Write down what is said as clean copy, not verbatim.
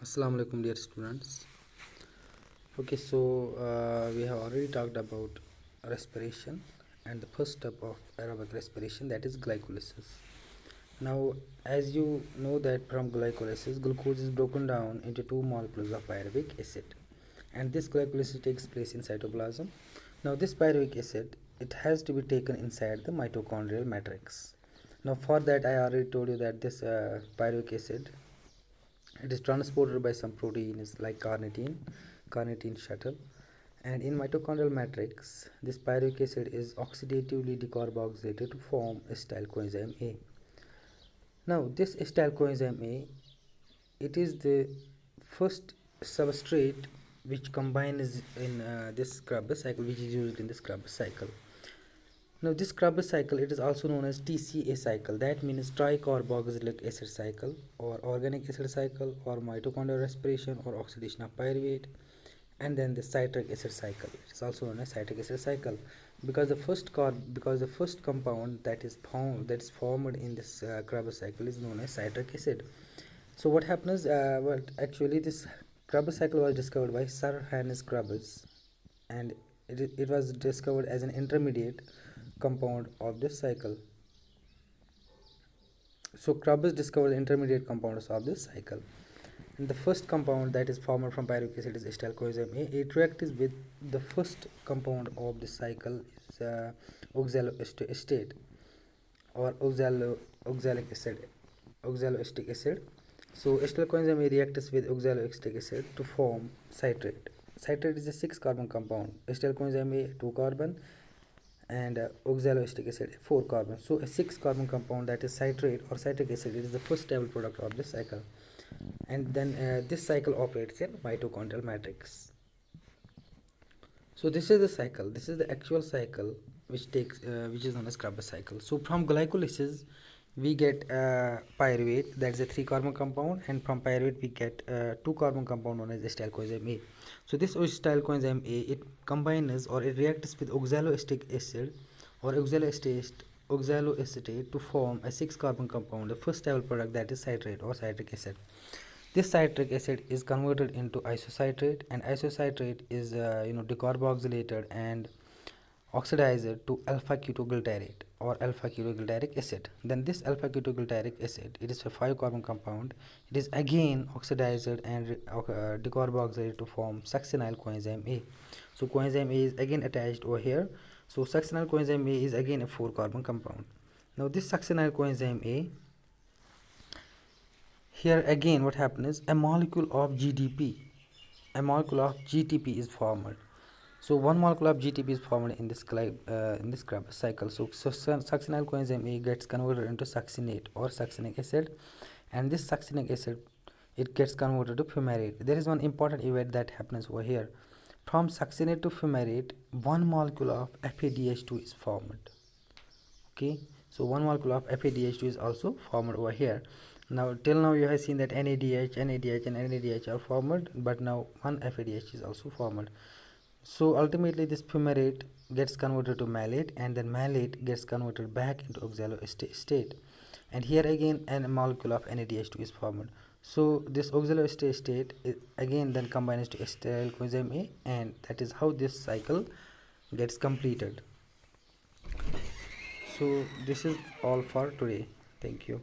Assalamu alaikum dear students. Okay, so we have already talked about respiration and the first step of aerobic respiration, that is glycolysis. Now, as you know that from glycolysis, glucose is broken down into two molecules of pyruvic acid, and this glycolysis takes place in cytoplasm. Now, this pyruvic acid, it has to be taken inside the mitochondrial matrix. Now, for that I already told you that this pyruvic acid, it is transported by some proteins like carnitine shuttle, and in mitochondrial matrix this pyruvic acid is oxidatively decarboxylated to form acetyl coenzyme A. Now this acetyl coenzyme A, it is the first substrate which combines in this Kreb cycle, which is used in this Kreb cycle. Now this Kreb cycle, it is also known as TCA cycle, that means tricarboxylic acid cycle, or organic acid cycle, or mitochondrial respiration, or oxidation of pyruvate, and then the citric acid cycle. It's also known as citric acid cycle because the first compound that is formed in this Kreb cycle is known as citric acid. So what happens? Well, actually this Kreb cycle was discovered by Sir Hannes Kreb, and it was discovered as an intermediate compound of this cycle. So Kreb discovered the intermediate compounds of this cycle. And the first compound that is formed from pyruvic acid is acetyl coenzyme A. It reacts with the first compound of this cycle is oxaloacetate or oxaloacetic acid. So acetyl coenzyme A reacts with oxaloacetic acid to form citrate. Citrate is a 6-carbon compound. Acetyl coenzyme A 2 carbon, and oxaloacetic acid 4 carbon. So a 6-carbon compound, that is citrate or citric acid, it is the first stable product of this cycle. And then this cycle operates in mitochondrial matrix. So this is the cycle, this is the actual cycle which is known as Kreb cycle. So from glycolysis we get pyruvate, that is a 3-carbon compound, and from pyruvate we get 2-carbon compound known as acetyl coenzyme A. So this acetyl coenzyme A, it combines or it reacts with oxaloacetic acid or oxaloacetate to form a 6-carbon compound, the first stable product, that is citrate or citric acid. This citric acid is converted into isocitrate, and isocitrate is decarboxylated and oxidized to alpha-ketoglutarate or alpha-ketogluteric acid. Then this alpha-ketogluteric acid, it is a 5-carbon compound. It is again oxidized and decarboxylated to form succinyl coenzyme A. So coenzyme A is again attached over here. So succinyl coenzyme A is again a 4-carbon compound. Now this succinyl coenzyme A, here again what happens is a molecule of GTP is formed. So one molecule of GTP is formed in this Kreb cycle. So succinyl coenzyme A gets converted into succinate or succinic acid, and this succinic acid, it gets converted to fumarate. There is one important event that happens over here. From succinate to fumarate, one molecule of FADH2 is formed. Okay, so one molecule of FADH2 is also formed over here. Now till now you have seen that NADH and NADH are formed, but now one FADH is also formed. So ultimately this fumarate gets converted to malate, and then malate gets converted back into oxaloacetate, and here again a molecule of NADH2 is formed. So this oxaloacetate again then combines to acetyl coenzyme A, and that is how this cycle gets completed. So this is all for today. Thank you.